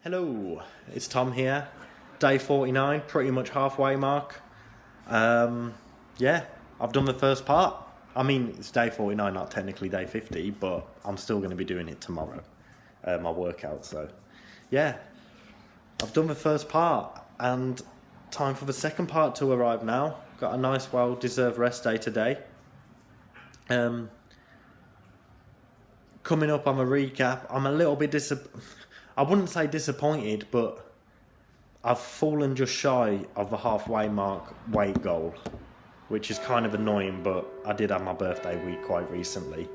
Hello, it's Tom here. Day 49, pretty much halfway mark. Yeah, I've done the first part. I mean, it's day 49, not technically day 50, but I'm still going to be doing it tomorrow, my workout. So, yeah, I've done the first part, and time for the second part to arrive now. Got a nice, well-deserved rest day today. Coming up on a recap, I'm a little bit I wouldn't say disappointed, but I've fallen just shy of the halfway mark weight goal, which is kind of annoying, but I did have my birthday week quite recently.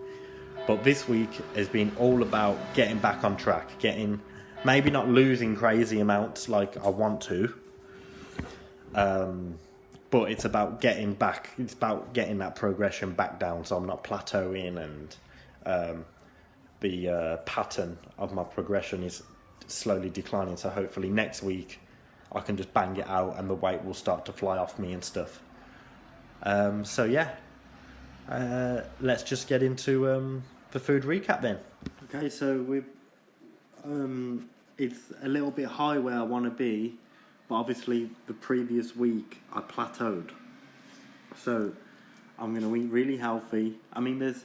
But this week has been all about getting back on track, maybe not losing crazy amounts like I want to, but it's about getting back, it's about getting that progression back down so I'm not plateauing, and the pattern of my progression is slowly declining, so hopefully next week I can just bang it out and the weight will start to fly off me and stuff. So yeah, let's just get into the food recap then. Okay, so it's a little bit high where I want to be, but obviously the previous week I plateaued, so I'm going to eat really healthy. I mean,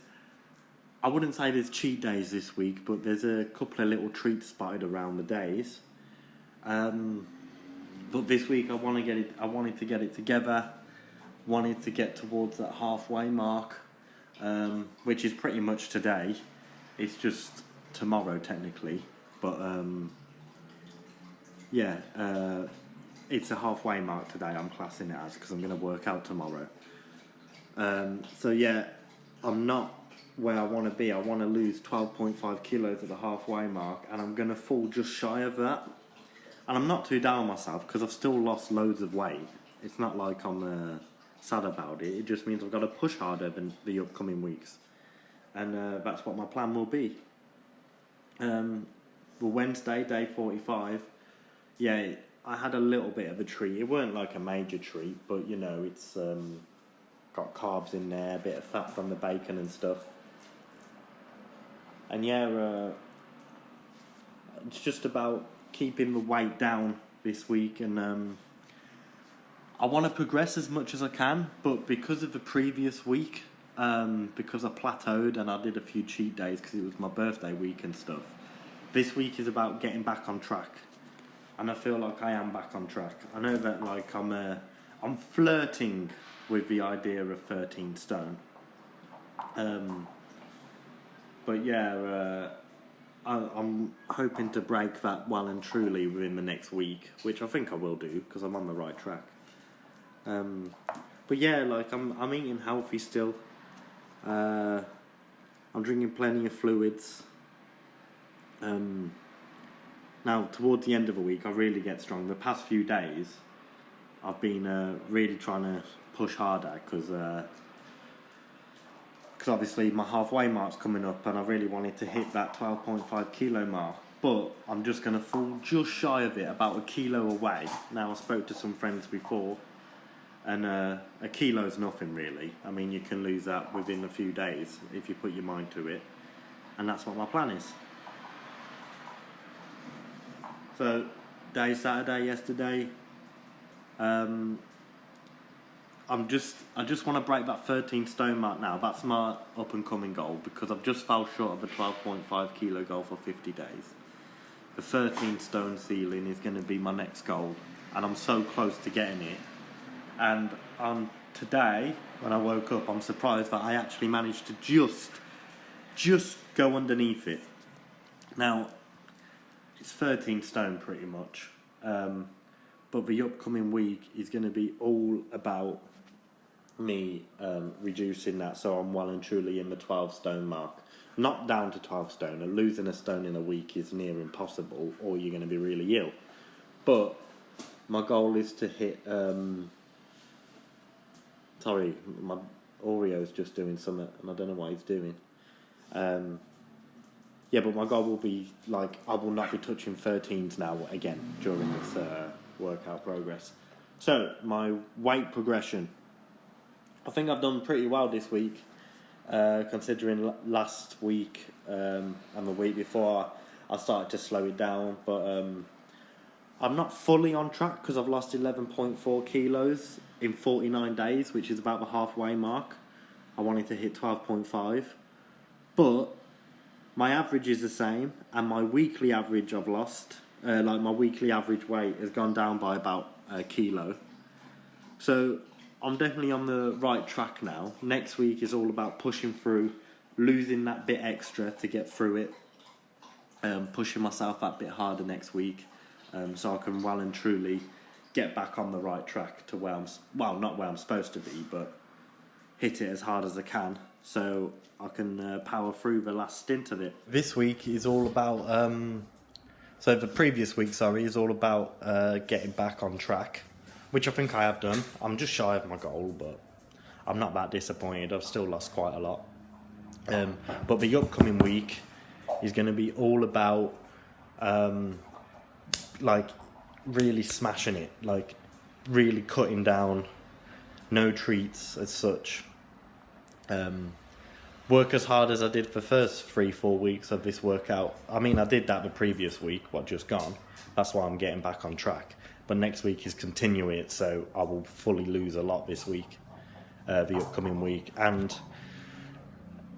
I wouldn't say there's cheat days this week, but there's a couple of little treats spotted around the days. But this week I wanted to get it together, wanted to get towards that halfway mark, which is pretty much today. It's just tomorrow technically, but it's a halfway mark today. I'm classing it as, because I'm going to work out tomorrow. So yeah, I'm not where I want to be. I want to lose 12.5 kilos at the halfway mark, and I'm going to fall just shy of that. And I'm not too down on myself because I've still lost loads of weight. It's not like I'm sad about it. It just means I've got to push harder than the upcoming weeks, and that's what my plan will be. The Wednesday, day 45, yeah, I had a little bit of a treat. It weren't like a major treat, but you know, it's got carbs in there, a bit of fat from the bacon and stuff. And yeah, it's just about keeping the weight down this week, and I want to progress as much as I can, but because of the previous week, because I plateaued and I did a few cheat days because it was my birthday week and stuff, this week is about getting back on track, and I feel like I am back on track. I know that like I'm flirting with the idea of 13 stone. But yeah, I'm hoping to break that well and truly within the next week, which I think I will do because I'm on the right track. But yeah, like I'm eating healthy still. I'm drinking plenty of fluids. Now towards the end of the week, I really get strong. The past few days, I've been really trying to push harder because obviously my halfway mark's coming up, and I really wanted to hit that 12.5 kilo mark, but I'm just going to fall just shy of it, about a kilo away. Now, I spoke to some friends before, and a kilo's nothing really. I mean, you can lose that within a few days if you put your mind to it, and that's what my plan is. So, day Saturday yesterday, I just want to break that 13 stone mark now. That's my up and coming goal, because I've just fell short of the 12.5 kilo goal for 50 days. The 13 stone ceiling is going to be my next goal, and I'm so close to getting it. And today, when I woke up, I'm surprised that I actually managed to just go underneath it. Now, it's 13 stone pretty much, but the upcoming week is going to be all about me reducing that, so I'm well and truly in the 12 stone mark. Not down to 12 stone, and losing a stone in a week is near impossible, or you're going to be really ill. But my goal is to hit sorry, my Oreo's just doing something and I don't know what he's doing. Yeah, but my goal will be, like, I will not be touching 13s now again during this workout progress. So, my weight progression. I think I've done pretty well this week, considering last week and the week before I started to slow it down. But I'm not fully on track because I've lost 11.4 kilos in 49 days, which is about the halfway mark. I wanted to hit 12.5, but my average is the same, and my weekly average I've lost, my weekly average weight has gone down by about a kilo. So I'm definitely on the right track now. Next week is all about pushing through, losing that bit extra to get through it, pushing myself that bit harder next week, so I can well and truly get back on the right track to where I'm, well, not where I'm supposed to be, but hit it as hard as I can, so I can power through the last stint of it. This week is all about, so the previous week, is all about getting back on track, which I think I have done. I'm just shy of my goal, but I'm not that disappointed. I've still lost quite a lot. But the upcoming week is going to be all about, really smashing it, really cutting down, no treats as such. Work as hard as I did for the first 3-4 weeks of this workout. I mean, I did that the previous week, just gone. That's why I'm getting back on track. But next week is continuing it, so I will fully lose a lot this week, the upcoming week. And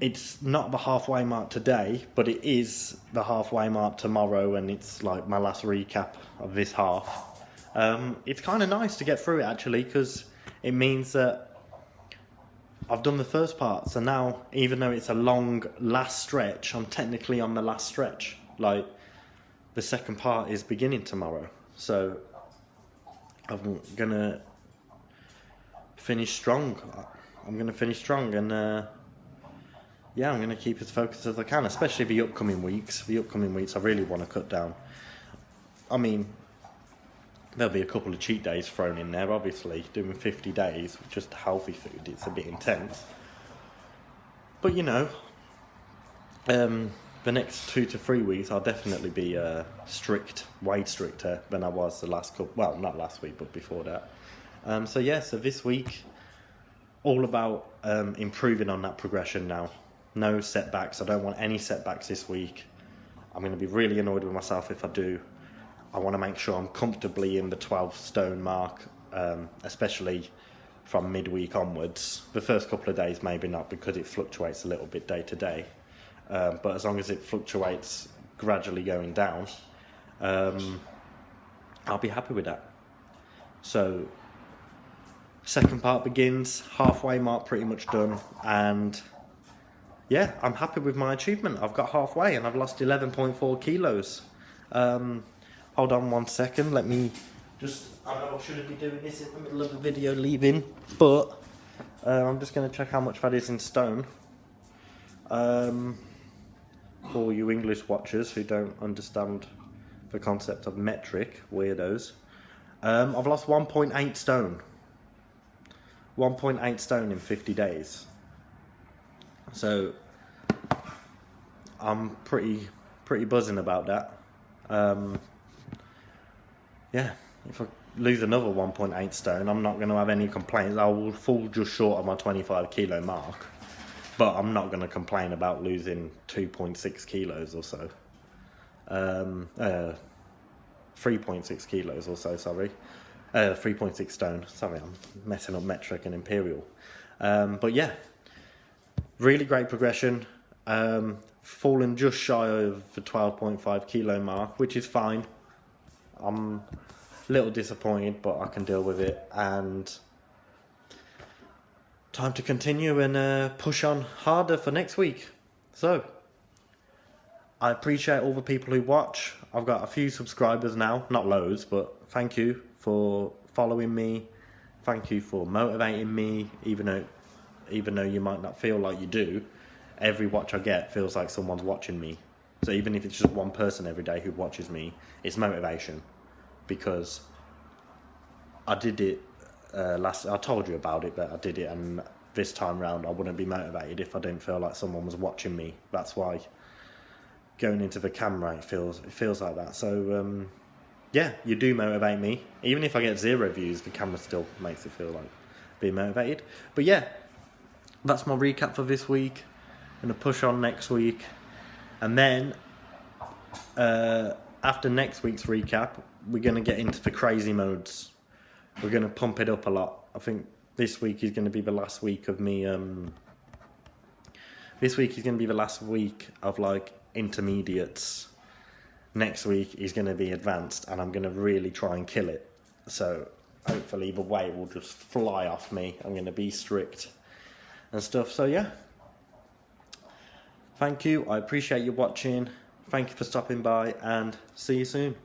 it's not the halfway mark today, but it is the halfway mark tomorrow, and it's like my last recap of this half. It's kind of nice to get through it, actually, because it means that I've done the first part. So now, even though it's a long last stretch, I'm technically on the last stretch. Like, the second part is beginning tomorrow. So I'm going to finish strong. I'm going to finish strong, and I'm going to keep as focused as I can, especially the upcoming weeks. The upcoming weeks I really want to cut down. I mean, there'll be a couple of cheat days thrown in there, obviously. Doing 50 days with just healthy food, it's a bit intense. But, the next 2 to 3 weeks I'll definitely be strict, way stricter than I was the last couple, well, not last week, but before that. So this week, all about improving on that progression now. No setbacks. I don't want any setbacks this week. I'm going to be really annoyed with myself if I do. I want to make sure I'm comfortably in the 12 stone mark, especially from midweek onwards. The first couple of days maybe not, because it fluctuates a little bit day to day. But as long as it fluctuates gradually going down, I'll be happy with that. So, second part begins, halfway mark pretty much done, and yeah, I'm happy with my achievement. I've got halfway and I've lost 11.4 kilos. Hold on 1 second, let me just, I know I shouldn't be doing this in the middle of the video leaving, but I'm just going to check how much that is in stone. For you English watchers who don't understand the concept of metric, weirdos, I've lost 1.8 stone. 1.8 stone in 50 days. So I'm pretty buzzing about that. If I lose another 1.8 stone, I'm not going to have any complaints. I will fall just short of my 25 kilo mark, but I'm not going to complain about losing 2.6 kilos or so. 3.6 kilos or so, 3.6 stone. Sorry, I'm messing up metric and imperial. But yeah, really great progression. Fallen just shy of the 12.5 kilo mark, which is fine. I'm a little disappointed, but I can deal with it. And time to continue and push on harder for next week. So, I appreciate all the people who watch. I've got a few subscribers now, not loads, but thank you for following me. Thank you for motivating me, even though you might not feel like you do. Every watch I get feels like someone's watching me. So even if it's just one person every day who watches me, it's motivation. Because I did it I told you about it, but I did it, and this time round I wouldn't be motivated if I didn't feel like someone was watching me. That's why going into the camera, it feels like that. So you do motivate me. Even if I get 0 views, the camera still makes it feel like being motivated. But yeah, that's my recap for this week. I'm going to push on next week, and then after next week's recap, we're going to get into the crazy modes. We're going to pump it up a lot. I think this week is going to be the last week of me. This week is going to be the last week of like intermediates. Next week is going to be advanced, and I'm going to really try and kill it. So hopefully the weight will just fly off me. I'm going to be strict and stuff. So yeah. Thank you. I appreciate you watching. Thank you for stopping by, and see you soon.